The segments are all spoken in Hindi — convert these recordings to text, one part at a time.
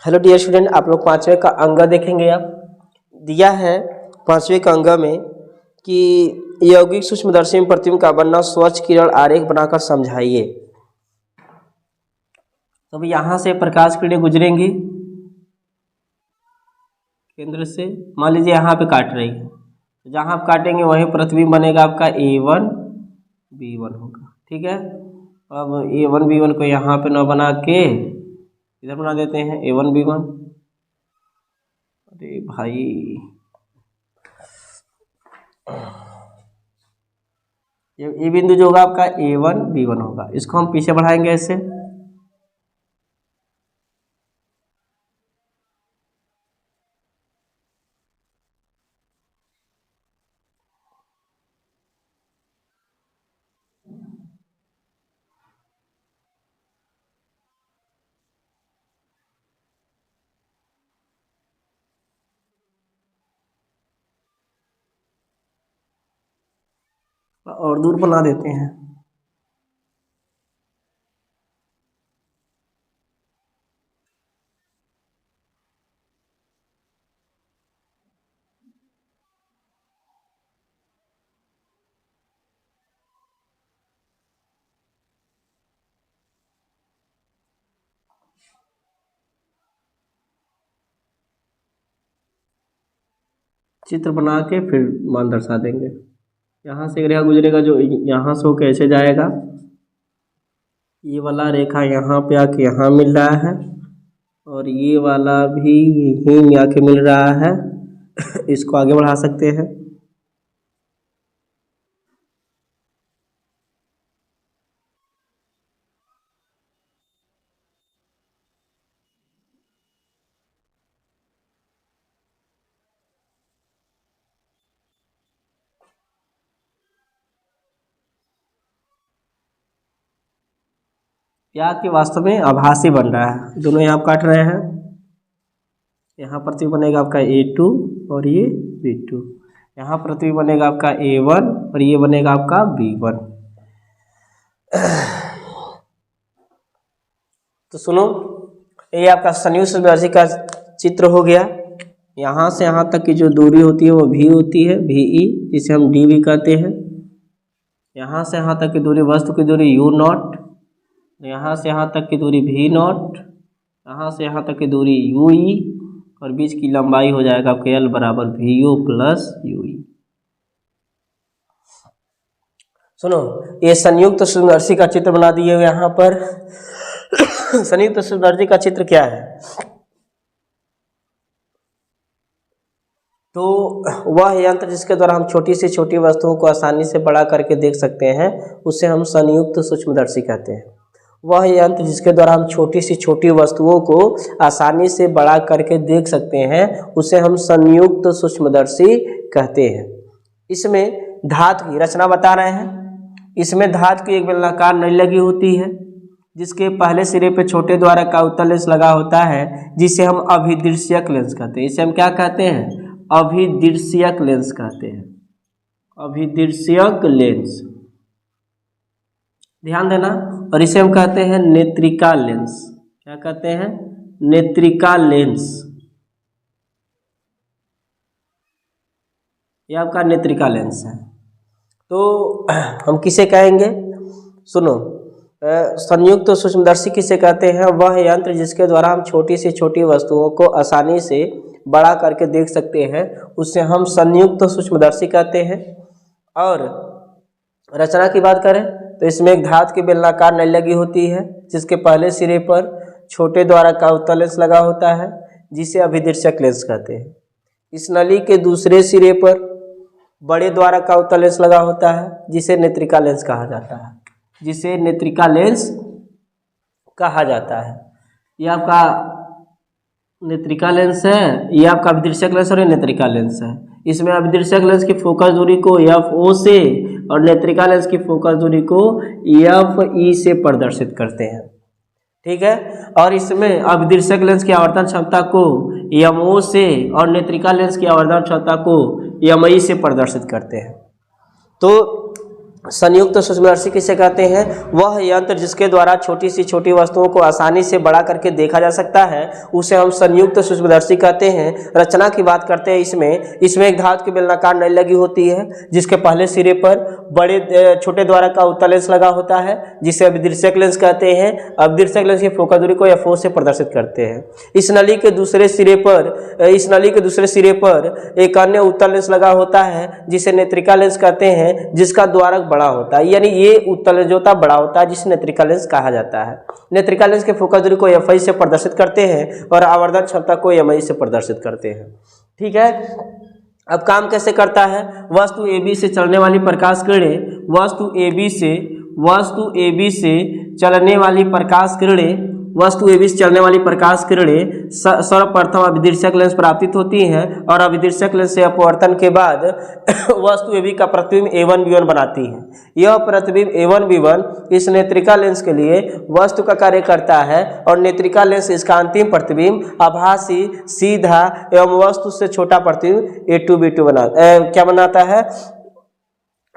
हेलो डियर स्टूडेंट, आप लोग पांचवें का अंग देखेंगे। आप दिया है पांचवें का अंग में कि यौगिक सूक्ष्मदर्शी में प्रतिबिंब का बनना स्वच्छ किरण आरेख बनाकर समझाइए। तो अब यहाँ से प्रकाश किरणें गुजरेंगी केंद्र से, मान लीजिए यहाँ पे काट रही है, तो जहाँ आप काटेंगे वहीं प्रतिबिंब बनेगा आपका A1 B1 होगा। ठीक है, अब A1 B1 को यहाँ पे न बना के इधर बना देते हैं A1 B1। अरे भाई, ये बिंदु जो होगा आपका A1 B1 होगा, इसको हम पीछे बढ़ाएंगे ऐसे। और दूर बना देते हैं। चित्र बना के फिर मान दर्शा देंगे। यहाँ से रेखा गुजरेगा जो यहाँ से हो कैसे जाएगा, ये वाला रेखा यहाँ पे आके यहाँ मिल रहा है और ये वाला भी यहीं आके मिल रहा है। इसको आगे बढ़ा सकते हैं। क्या कि वास्तव में आभासी बन रहा है, दोनों यहाँ काट रहे हैं। यहाँ प्रतिबिंब बनेगा आपका A2 और ये B2, यहाँ प्रतिबिंब बनेगा आपका A1 और ये बनेगा आपका B1। तो सुनो, ये आपका संयुक्त सूक्ष्मदर्शी का चित्र हो गया। यहाँ से यहाँ तक की जो दूरी होती है वो V होती है, VE, जिसे हम D भी कहते हैं। यहाँ से यहाँ तक की दूरी, वस्तु की दूरी U0, यहाँ से यहाँ तक की दूरी V0, यहाँ से यहाँ तक की दूरी UE और बीच की लंबाई हो जाएगा आपके L बराबर VO प्लस UE। सुनो, ये संयुक्त सूक्ष्मदर्शी का चित्र बना दिए हुए यहाँ पर। संयुक्त सूक्ष्मदर्शी का चित्र क्या है? तो वह यंत्र जिसके द्वारा हम छोटी से छोटी वस्तुओं को आसानी से बड़ा करके देख सकते हैं, उसे हम संयुक्त सूक्ष्मदर्शी कहते हैं। वह यंत्र जिसके द्वारा हम छोटी से छोटी वस्तुओं को आसानी से बड़ा करके देख सकते हैं, उसे हम संयुक्त सूक्ष्मदर्शी कहते हैं। इसमें धातु की रचना बता रहे हैं। इसमें धातु की एक बेलनाकार नली लगी होती है, जिसके पहले सिरे पे छोटे द्वारा का उत्तल लेंस लगा होता है, जिसे हम अभिदृश्यक लेंस कहते हैं। इसे हम क्या कहते हैं? अभिदृश्यक लेंस कहते हैं। अभिदृश्यक लेंस, ध्यान देना। और इसे हम कहते हैं नेत्रिका लेंस। क्या कहते हैं? नेत्रिका लेंस। ये आपका नेत्रिका लेंस है। तो हम किसे कहेंगे? सुनो, संयुक्त सूक्ष्मदर्शी किसे कहते हैं? वह यंत्र जिसके द्वारा हम छोटी से छोटी वस्तुओं को आसानी से बड़ा करके देख सकते हैं, उसे हम संयुक्त सूक्ष्मदर्शी कहते हैं। और रचना की बात करें तो इसमें एक धातु की बेलनाकार नली लगी होती है, जिसके पहले सिरे पर छोटे द्वारा का उत्तल लेंस लगा होता है, जिसे अभिदृश्यक लेंस कहते हैं। इस नली के दूसरे सिरे पर बड़े द्वारा का उत्तल लेंस लगा होता है, जिसे नेत्रिका लेंस कहा जाता है। जिसे नेत्रिका लेंस कहा जाता है। ये आपका नेत्रिका लेंस है, ये आपका अभिदृश्यक लेंस और ये नेत्रिका लेंस है। इसमें अभिदृश्यक लेंस की फोकस दूरी को FO से और नेत्रिका लेंस की फोकस दूरी को FE से प्रदर्शित करते हैं। ठीक है, और इसमें अभिदृश्यक लेंस की आवर्धन क्षमता को MO से और नेत्रिका लेंस की आवर्धन क्षमता को MI से प्रदर्शित करते हैं। तो संयुक्त सूक्ष्मदर्शी किसे कहते हैं? वह यंत्र जिसके द्वारा छोटी सी छोटी वस्तुओं को आसानी से बड़ा करके देखा जा सकता है उसे हम संयुक्त सूक्ष्मदर्शी कहते हैं। रचना की बात करते हैं। इसमें एक धातु की बेलनाकार नली लगी होती है जिसके पहले सिरे पर बड़े छोटे द्वारा का उत्तल लेंस लगा होता है जिसे अभिदृश्यक लेंस कहते हैं। अभिदृश्यक लेंस की फोकस दूरी को f0 से प्रदर्शित करते हैं। इस नली के दूसरे सिरे पर एक अन्य उत्तल लेंस लगा होता है जिसे नेत्रिका लेंस कहते हैं, जिसका द्वारक बड़ा होता है। यानी ये उत्तल लेंस जो होता है बड़ा होता है जिसे नेत्रिका लेंस कहा जाता है। नेत्रिका लेंस के फोकस दूरी को f से प्रदर्शित करते हैं और आवर्धन क्षमता को mi से प्रदर्शित करते हैं। ठीक है। अब काम कैसे करता है? वस्तु AB से चलने वाली प्रकाश किरणें वस्तु AB से चलने वाली प्रकाश किरणें सर्वप्रथम अभिदृश्यक लेंस पर आपतित होती हैं और अभिदृश्यक लेंस से अपवर्तन के बाद वस्तु AB का प्रतिबिंब A1 B1 बनाती है। यह प्रतिबिंब A1 B1 इस नेत्रिका लेंस के लिए वस्तु का कार्य करता है और नेत्रिका लेंस इसका अंतिम प्रतिबिंब आभासी, सीधा एवं वस्तु से छोटा प्रतिबिंब A2 B2 बनाता है।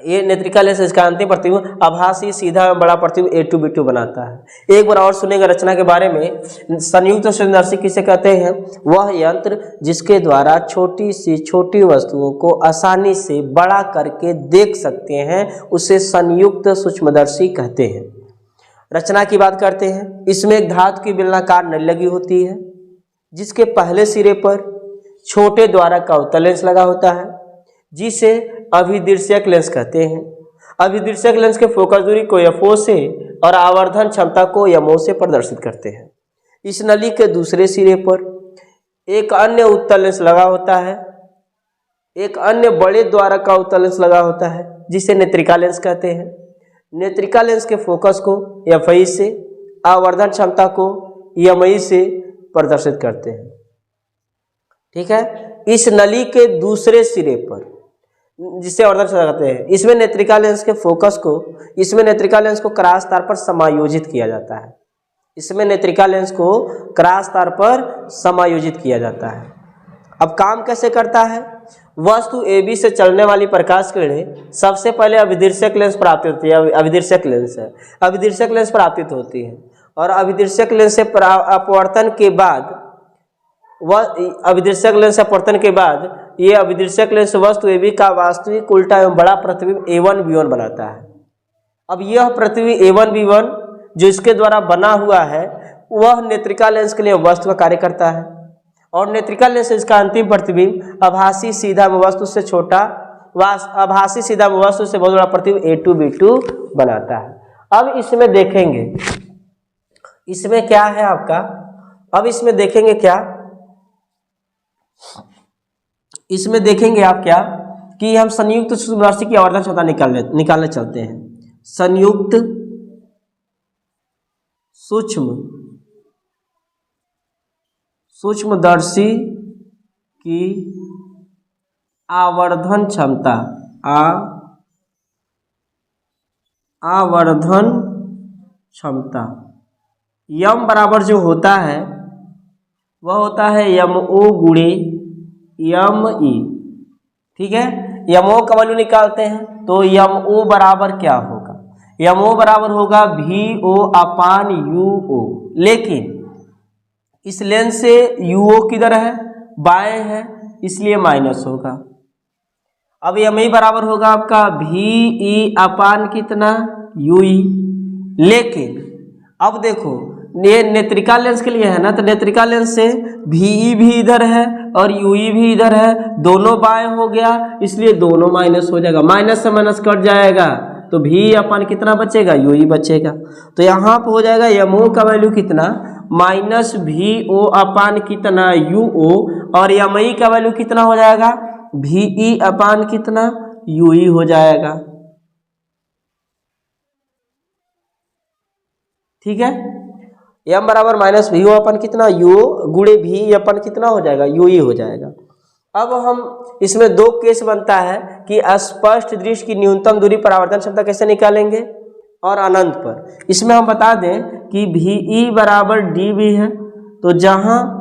ये नेत्रिका लेंस इसका अंतिम प्रतिबिंब आभासी, सीधा एवं बड़ा प्रतिबिंब A2 B2 बनाता है। एक बार और सुनेगा रचना के बारे में। संयुक्त सूक्ष्मदर्शी किसे कहते हैं? वह यंत्र जिसके द्वारा छोटी सी छोटी वस्तुओं को आसानी से बड़ा करके देख सकते हैं उसे संयुक्त सूक्ष्मदर्शी कहते हैं। रचना की बात करते हैं। इसमें एक धातु की बेलनाकार नली लगी होती है जिसके पहले सिरे पर छोटे द्वारक का उत्तल लेंस लगा होता है जिसे अभिदृश्यक लेंस कहते हैं। अभिदृश्यक लेंस के फोकस दूरी को f0 से और आवर्धन क्षमता को m0 से प्रदर्शित करते हैं। इस नली के दूसरे सिरे पर एक अन्य उत्तल लेंस लगा होता है, एक अन्य बड़े द्वारक का उत्तल लेंस लगा होता है जिसे नेत्रिका लेंस कहते हैं। नेत्रिका लेंस के फोकस को f से, आवर्धन क्षमता को mi से प्रदर्शित करते हैं। ठीक है। इस नली के दूसरे सिरे पर जिसे आवर्धन क्षमता कहते हैं, इसमें नेत्रिका लेंस को क्रॉस तार पर समायोजित किया जाता है। अब काम कैसे करता है? वस्तु AB से चलने वाली प्रकाश किरणें सबसे पहले अभिदृश्यक लेंस प्राप्त होती है। अभिदृश्यक लेंस प्राप्त होती है और अभिदृश्यक लेंस से अपवर्तन के बाद ये अभिदृश्यक लेंस वस्तु AB का वास्तविक उल्टा एवं बड़ा प्रतिबिंब A1 B1 बनाता है। अब यह प्रतिबिंब A1 B1 जो इसके द्वारा बना हुआ है वह नेत्रिका लेंस के लिए वस्तु का कार्य करता है और नेत्रिका लेंस इसका अंतिम प्रतिबिंब आभासी, सीधा वस्तु से बहुत बड़ा प्रतिबिंब A2 B2 बनाता है। अब इसमें देखेंगे इसमें क्या है आपका। अब इसमें देखेंगे क्या, इसमें देखेंगे आप क्या कि हम संयुक्त सूक्ष्मदर्शी की आवर्धन क्षमता निकालने चलते हैं। संयुक्त सूक्ष्मदर्शी की आवर्धन क्षमता यम बराबर जो होता है वह होता है MO गुणे ME। ठीक है। MO का वैल्यू निकालते हैं तो MO बराबर क्या होगा? MO बराबर होगा VO अपान UO। लेकिन इस लेंस से UO किधर है? बाएं है, इसलिए माइनस होगा। अब ME बराबर होगा आपका VE अपान कितना? UE। लेकिन अब देखो ये नेत्रिका लेंस के लिए है ना, तो नेत्रिका लेंस से VE भी इधर है और UE भी इधर है, दोनों बाएं हो गया, इसलिए दोनों माइनस हो जाएगा। माइनस से माइनस कट जाएगा तो VE अपान कितना बचेगा? UE बचेगा। तो यहाँ पर हो जाएगा MO का वैल्यू कितना? माइनस VO अपान कितना? UO। और ME का वैल्यू कितना हो जाएगा? VE अपान कितना? UE हो जाएगा। ठीक है। M बराबर माइनस VO अपन कितना? UO गुणे VE अपन कितना हो जाएगा? UE हो जाएगा। अब हम इसमें दो केस बनता है कि स्पष्ट दृश्य की न्यूनतम दूरी पर आवर्धन क्षमता कैसे निकालेंगे और अनंत पर। इसमें हम बता दें कि VE बराबर DB है, तो जहाँ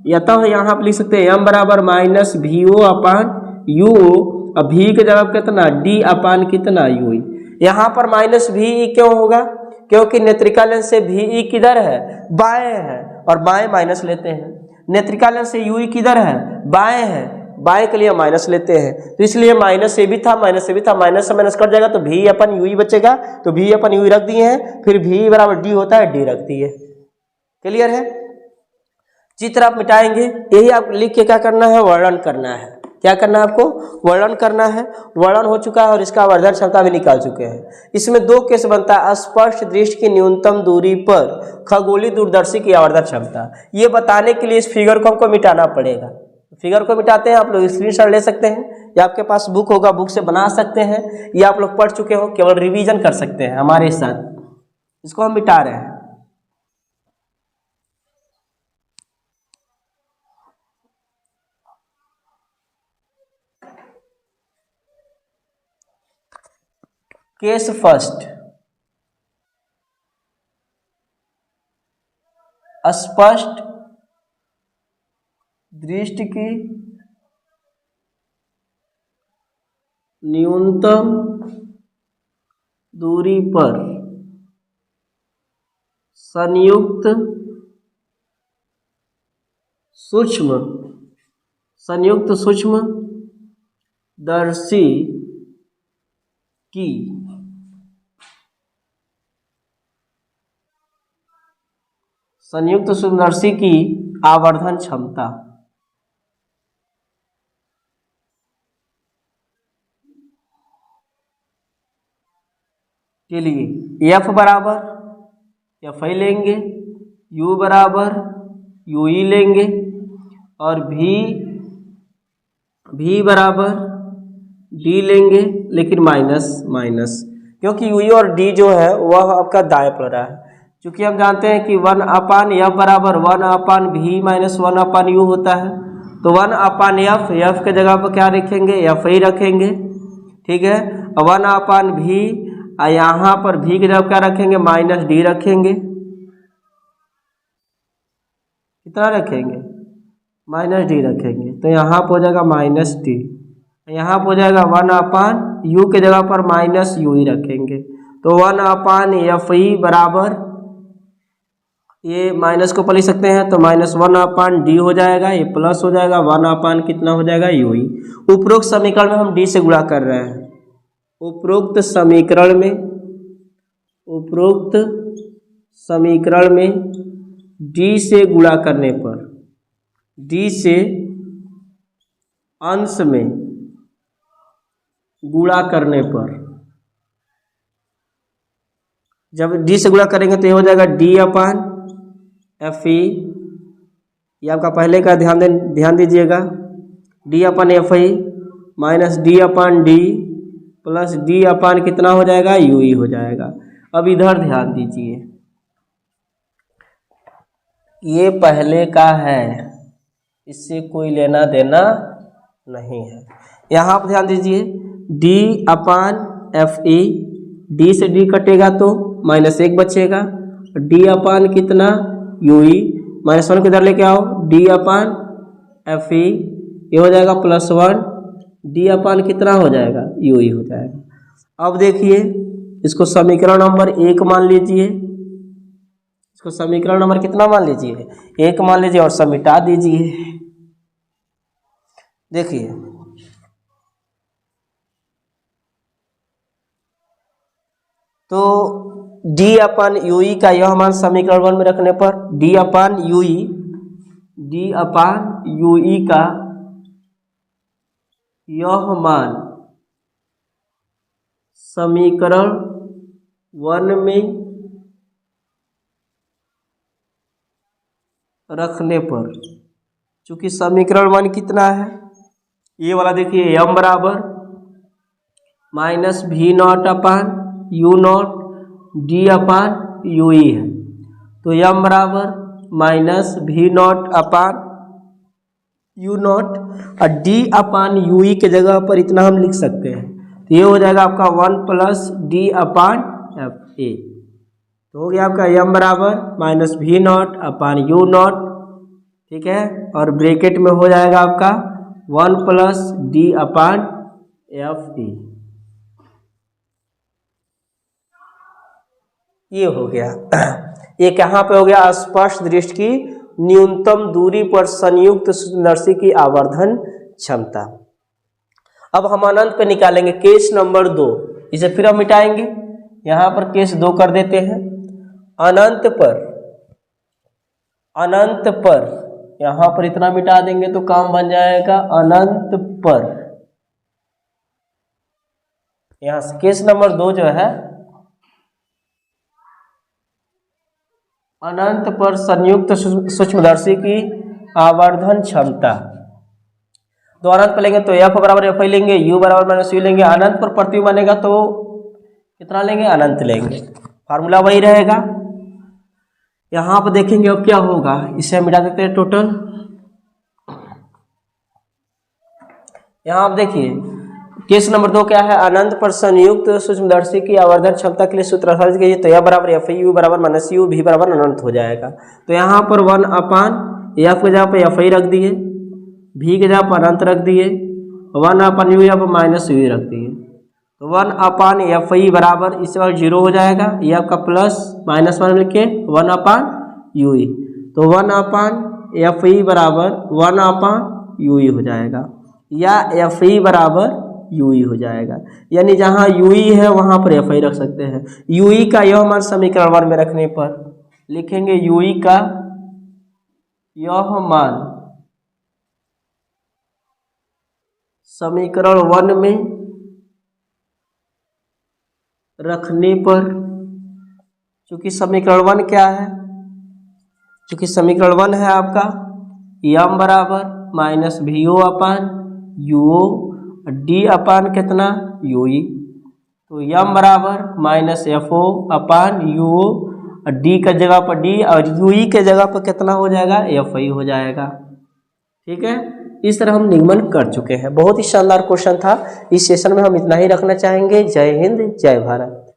या तो यहाँ आप लिख सकते हैं M बराबर माइनस VO अपान UO और V की जगह कितना? D अपान कितना? UE। यहाँ पर माइनस भी ई क्यों होगा? क्योंकि नेत्रिका लेंस से भी ई किधर है? बाएं है, और बाएं माइनस लेते हैं। नेत्रिका लेंस से यू ई किधर है? बाएं है, बाएं के लिए माइनस लेते हैं, तो इसलिए माइनस से भी था, माइनस से भी था, माइनस से माइनस कट जाएगा तो भी अपन यू ही बचेगा, तो भी अपन यू ही रख दिए हैं, फिर भी बराबर डी होता है, डी रख दिए। क्लियर है? चित्र आप मिटाएंगे, यही आप लिख के क्या करना है? वर्णन करना है। क्या करना है आपको? वर्णन करना है। वर्णन हो चुका है और इसका आवर्धन क्षमता भी निकाल चुके हैं। इसमें दो केस बनता है, स्पष्ट दृष्टि की न्यूनतम दूरी पर खगोलीय दूरदर्शी की आवर्धन क्षमता। ये बताने के लिए इस फिगर को हमको मिटाना पड़ेगा। फिगर को मिटाते हैं, आप लोग स्क्रीनशॉट ले सकते हैं, या आपके पास बुक होगा, बुक से बना सकते हैं, या आप लोग पढ़ चुके हो, केवल रिवीजन कर सकते हैं हमारे साथ। इसको हम मिटा रहे हैं। केस फर्स्ट, स्पष्ट दृष्टि की न्यूनतम दूरी पर संयुक्त सूक्ष्म दर्शी की संयुक्त सूक्ष्मदर्शी की आवर्धन क्षमता के लिए एफ बराबर एफ आई लेंगे, यू बराबर यू ई लेंगे, और भी बराबर डी लेंगे, लेकिन माइनस माइनस, क्योंकि यू ई और डी जो है वह आपका दाएं पड़ रहा है। क्योंकि हम जानते हैं कि 1/f बराबर 1/v माइनस 1/u होता है, तो 1/f, एफ के जगह पर क्या रखेंगे? एफ ही रखेंगे, ठीक है। 1/v, यहाँ पर भी की जगह क्या रखेंगे? माइनस डी रखेंगे। कितना रखेंगे? माइनस डी रखेंगे, तो यहाँ पर हो जाएगा माइनस डी, यहाँ पर हो जाएगा 1/u के जगह पर माइनस यू ही रखेंगे, तो 1/f बराबर, ये माइनस को लिख सकते हैं, तो माइनस 1/d हो जाएगा, ये प्लस हो जाएगा 1/ कितना हो जाएगा? यू ही। उपरोक्त समीकरण में हम d से गुणा कर रहे हैं। उपरोक्त समीकरण में d से गुणा करने पर, d से अंश में गुणा करने पर, जब d से गुणा करेंगे तो ये हो जाएगा d/f ई, ये आपका पहले का ध्यान दीजिएगा, d/f E minus d/d plus d/ कितना हो जाएगा? यू ई हो जाएगा। अब इधर ध्यान दीजिए, ये पहले का है, इससे कोई लेना देना नहीं है। यहाँ पर ध्यान दीजिए, d/f ई, d से d कटेगा तो -1 बचेगा, d/ कितना? यू ई, -1 किधर लेके आओ? d/f ई, ये हो जाएगा +1, d/ कितना हो जाएगा? यू ई हो जाएगा। अब देखिए, इसको समीकरण नंबर 1 मान लीजिए, इसको समीकरण नंबर कितना मान लीजिए? 1 मान लीजिए, और सब मिटा दीजिए। देखिए, तो d/u ई का यह मान समीकरण 1 में रखने पर d/u ई का यह मान समीकरण 1 में रखने पर, चूंकि समीकरण 1 कितना है? ये वाला देखिए, m बराबर -v0/u0 d/u ई है, तो m बराबर -v0/u0 और d/u ई के जगह पर इतना हम लिख सकते हैं, तो ये हो जाएगा आपका 1 + d/f ए, तो हो गया आपका m बराबर -v0/u0, ठीक है, और ब्रैकेट में हो जाएगा आपका 1 + d/f ई। ये हो गया। ये कहाँ पे हो गया? स्पष्ट दृष्टि की न्यूनतम दूरी पर संयुक्त सूक्ष्मदर्शी की आवर्धन क्षमता। अब हम अनंत पे निकालेंगे केस नंबर 2। इसे फिर हम मिटाएंगे, यहाँ पर केस 2 कर देते हैं। अनंत पर यहाँ पर इतना मिटा देंगे तो काम बन जाएगा अनंत पर। यहाँ से केस नंबर 2 जो है अनंत पर संयुक्त सूक्ष्मदर्शी की आवर्धन क्षमता। तो अनंत पर लेंगे तो एफ बराबर एफ आई लेंगे, यू बराबर माइनस यू लेंगे। अनंत पर प्रतिबिंब बनेगा तो कितना लेंगे? अनंत लेंगे। फार्मूला वही रहेगा। यहाँ पर देखेंगे अब क्या होगा, इसे हम मिटा देते हैं टोटल। यहाँ आप देखिए केस नंबर 2 क्या है? अनंत पर संयुक्त सूक्ष्मदर्शी की आवर्धन क्षमता के लिए सूत्र आसानी कीजिए। तो यह बराबर एफ यू बराबर माइनस यू भी बराबर अनंत हो जाएगा। तो यहाँ पर 1 अपान एफ के जगह पर एफ आई रख दिए, भी के जगह पर अनंत रख दिए, 1 अपान यू यहाँ पर माइनस यू रख दिए। तो 1 अपान एफ आई बराबर इस बार 0 हो जाएगा, ये आपका प्लस माइनस 1 लिख के 1 अपान यू ई। तो 1 अपान एफ ई बराबर 1 अपान यू ई हो जाएगा, या एफ ई बराबर यू ई हो जाएगा। यानी जहाँ यू ई है वहाँ पर एफ आई रख सकते हैं। यू ई का यह मान समीकरण 1 में रखने पर लिखेंगे यू ई का यह मान समीकरण 1 में रखने पर, चूंकि समीकरण 1 क्या है? चूंकि समीकरण 1 है आपका यम बराबर माइनस भी ओ upon U O D upon कितना? U E. तो यम बराबर minus F O upon U O, D का जगह पर डी और यू ई के जगह पर कितना हो जाएगा? एफ आई हो जाएगा। ठीक है, इस तरह हम निगमन कर चुके हैं। बहुत ही शानदार क्वेश्चन था। इस सेशन में हम इतना ही रखना चाहेंगे। जय हिंद, जय भारत।